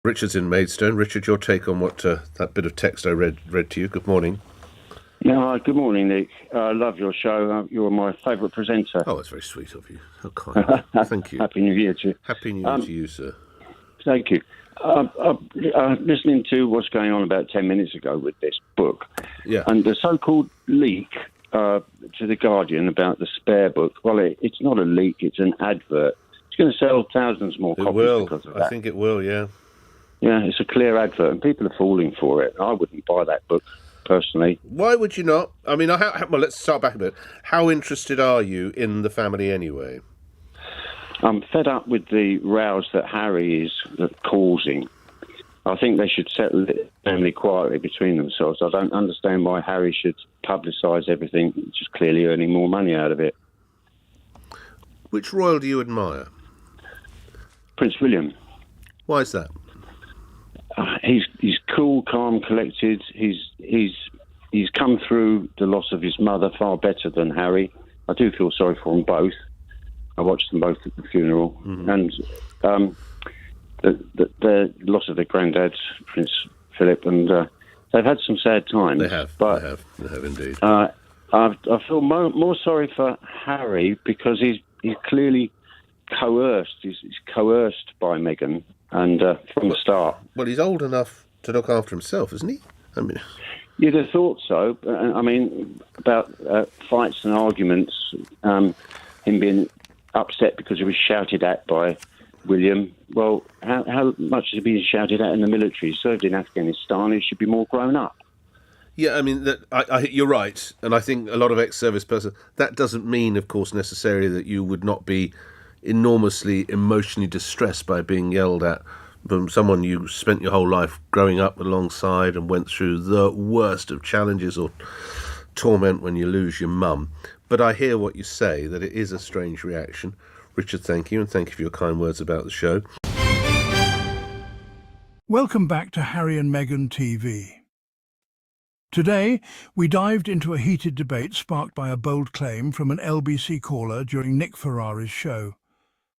Richard's in Maidstone. Richard, your take on what that bit of text I read to you. Good morning. Yeah, hi, good morning, Nick. I love your show. You're my favourite presenter. Oh, that's very sweet of you. How kind. Thank you. Happy New Year to you. Happy New Year to you, sir. Thank you. Listening to what's going on about 10 minutes ago with this book, Yeah. and the so-called leak to The Guardian about the spare book, well, it's not a leak, it's an advert. It's going to sell thousands more It copies will. because of that. I think it will, yeah. Yeah, it's a clear advert, and people are falling for it. I wouldn't buy that book, personally. Why would you not? I mean, well, let's start back a bit. How interested are you in the family anyway? I'm fed up with the rows that Harry is causing. I think they should settle it family quietly between themselves. I don't understand why Harry should publicise everything, just clearly earning more money out of it. Which royal do you admire? Prince William. Why is that? He's cool, calm, collected. He's come through the loss of his mother far better than Harry. I do feel sorry for them both. I watched them both at the funeral, and the loss of their granddad, Prince Philip, and they've had some sad times. They have. But They have indeed. I feel more sorry for Harry because he's clearly coerced. He's coerced by Meghan, and from the start. Well, he's old enough to look after himself, isn't he? I mean, You'd have thought so. I mean, about fights and arguments, him being upset because he was shouted at by William. Well, how much has he been shouted at in the military? He served in Afghanistan. He should be more grown up. yeah, I mean, you're right. And I think a lot of ex-service persons, that doesn't mean, of course, necessarily that you would not be enormously emotionally distressed by being yelled at from someone you spent your whole life growing up alongside and went through the worst of challenges or torment when you lose your mum. But I hear what you say, that it is a strange reaction. Richard, thank you, and thank you for your kind words about the show. Welcome back to Harry and Meghan TV. Today, we dived into a heated debate sparked by a bold claim from an LBC caller during Nick Ferrari's show.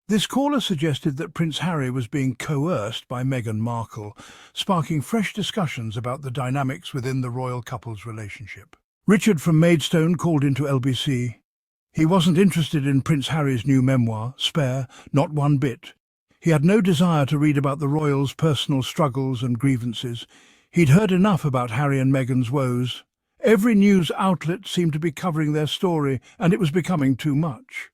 This caller suggested that Prince Harry was being coerced by Meghan Markle, sparking fresh discussions about the dynamics within the royal couple's relationship. Richard from Maidstone called into LBC. He wasn't interested in Prince Harry's new memoir, Spare, not one bit. He had no desire to read about the royals' personal struggles and grievances. He'd heard enough about Harry and Meghan's woes. Every news outlet seemed to be covering their story, and it was becoming too much.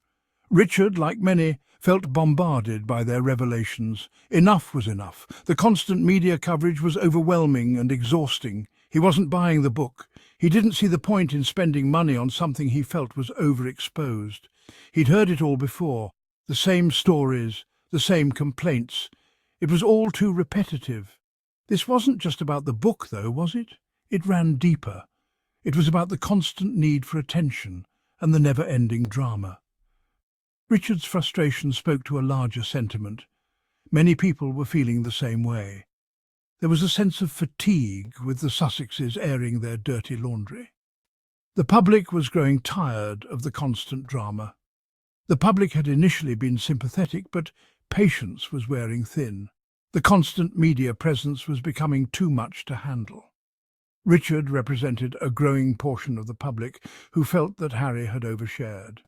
Richard, like many, felt bombarded by their revelations. Enough was enough. The constant media coverage was overwhelming and exhausting. He wasn't buying the book. He didn't see the point in spending money on something he felt was overexposed. He'd heard it all before. The same stories, the same complaints. It was all too repetitive. This wasn't just about the book, though, was it? It ran deeper. It was about the constant need for attention and the never-ending drama. Richard's frustration spoke to a larger sentiment. Many people were feeling the same way. There was a sense of fatigue with the Sussexes airing their dirty laundry. The public was growing tired of the constant drama. The public had initially been sympathetic, but patience was wearing thin. The constant media presence was becoming too much to handle. Richard represented a growing portion of the public who felt that Harry had overshared.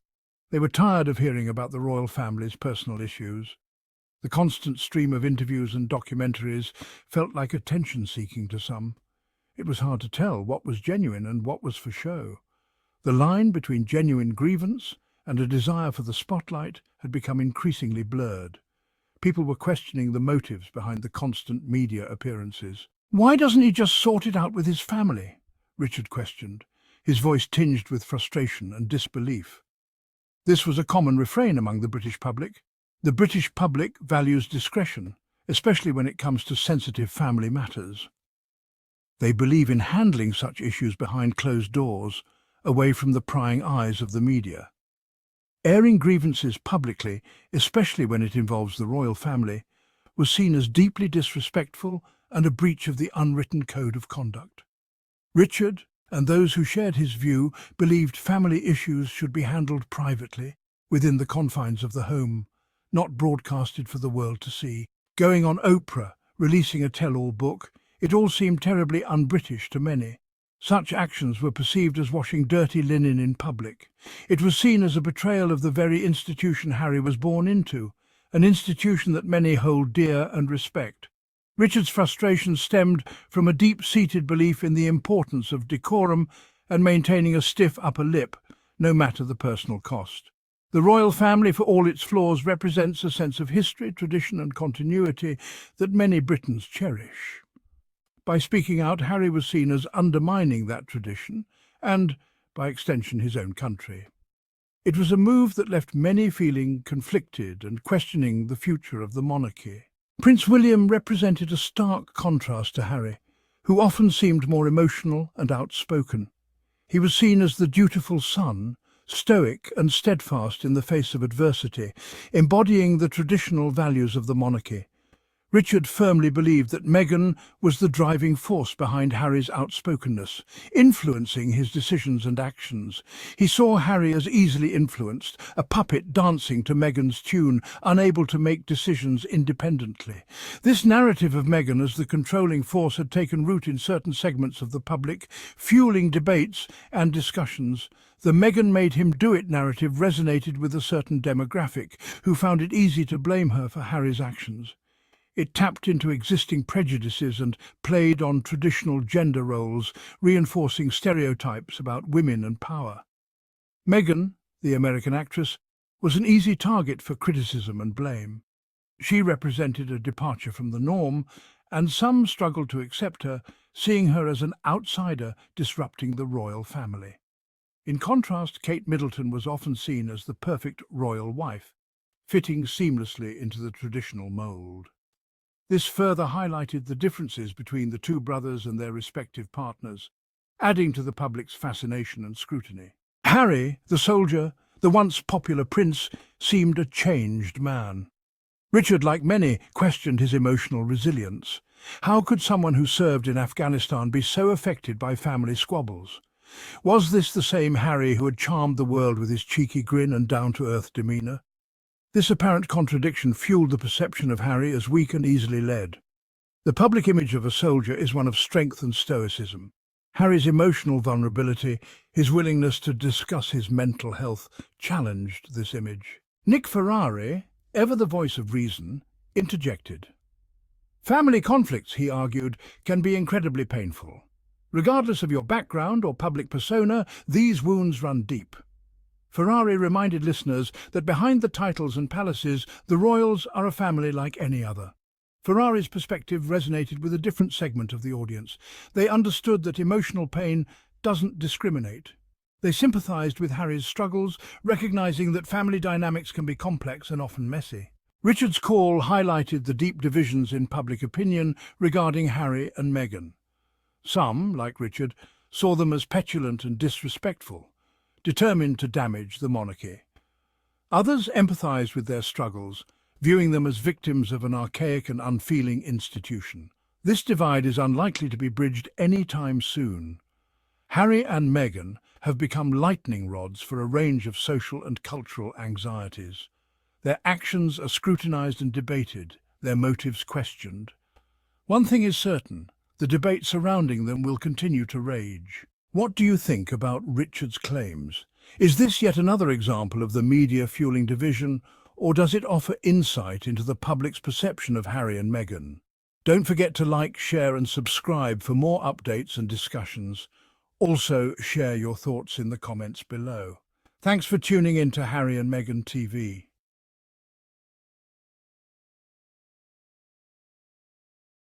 They were tired of hearing about the royal family's personal issues. The constant stream of interviews and documentaries felt like attention-seeking to some. It was hard to tell what was genuine and what was for show. The line between genuine grievance and a desire for the spotlight had become increasingly blurred. People were questioning the motives behind the constant media appearances. "Why doesn't he just sort it out with his family?" Richard questioned, his voice tinged with frustration and disbelief. This was a common refrain among the British public. The British public values discretion, especially when it comes to sensitive family matters. They believe in handling such issues behind closed doors, away from the prying eyes of the media. Airing grievances publicly, especially when it involves the royal family, was seen as deeply disrespectful and a breach of the unwritten code of conduct. Richard, and those who shared his view, believed family issues should be handled privately, within the confines of the home, not broadcasted for the world to see. Going on Oprah, releasing a tell-all book. It all seemed terribly un-British to many. Such actions were perceived as washing dirty linen in public. It was seen as a betrayal of the very institution Harry was born into, an institution that many hold dear and respect. Richard's frustration stemmed from a deep-seated belief in the importance of decorum and maintaining a stiff upper lip, no matter the personal cost. The royal family, for all its flaws, represents a sense of history, tradition and continuity that many Britons cherish. By speaking out, Harry was seen as undermining that tradition and, by extension, his own country. It was a move that left many feeling conflicted and questioning the future of the monarchy. Prince William represented a stark contrast to Harry, who often seemed more emotional and outspoken. He was seen as the dutiful son, stoic and steadfast in the face of adversity, embodying the traditional values of the monarchy. Richard firmly believed that Meghan was the driving force behind Harry's outspokenness, influencing his decisions and actions. He saw Harry as easily influenced, a puppet dancing to Meghan's tune, unable to make decisions independently. This narrative of Meghan as the controlling force had taken root in certain segments of the public, fueling debates and discussions. The Meghan made him do it narrative resonated with a certain demographic, who found it easy to blame her for Harry's actions. It tapped into existing prejudices and played on traditional gender roles, reinforcing stereotypes about women and power. Meghan, the American actress, was an easy target for criticism and blame. She represented a departure from the norm, and some struggled to accept her, seeing her as an outsider disrupting the royal family. In contrast, Kate Middleton was often seen as the perfect royal wife, fitting seamlessly into the traditional mould. This further highlighted the differences between the two brothers and their respective partners, adding to the public's fascination and scrutiny. Harry, the soldier, the once popular prince, seemed a changed man. Richard, like many, questioned his emotional resilience. How could someone who served in Afghanistan be so affected by family squabbles? Was this the same Harry who had charmed the world with his cheeky grin and down-to-earth demeanour? This apparent contradiction fueled the perception of Harry as weak and easily led. The public image of a soldier is one of strength and stoicism. Harry's emotional vulnerability, his willingness to discuss his mental health, challenged this image. Nick Ferrari, ever the voice of reason, interjected. Family conflicts, he argued, can be incredibly painful. Regardless of your background or public persona, these wounds run deep. Ferrari reminded listeners that behind the titles and palaces, the royals are a family like any other. Ferrari's perspective resonated with a different segment of the audience. They understood that emotional pain doesn't discriminate. They sympathized with Harry's struggles, recognizing that family dynamics can be complex and often messy. Richard's call highlighted the deep divisions in public opinion regarding Harry and Meghan. Some, like Richard, saw them as petulant and disrespectful, determined to damage the monarchy. Others empathized with their struggles, viewing them as victims of an archaic and unfeeling institution. This divide is unlikely to be bridged any time soon. Harry and Meghan have become lightning rods for a range of social and cultural anxieties. Their actions are scrutinized and debated, their motives questioned. One thing is certain, the debate surrounding them will continue to rage. What do you think about Richard's claims? Is this yet another example of the media fueling division, or does it offer insight into the public's perception of Harry and Meghan? Don't forget to like, share and subscribe for more updates and discussions. Also, share your thoughts in the comments below. Thanks for tuning in to Harry and Meghan TV.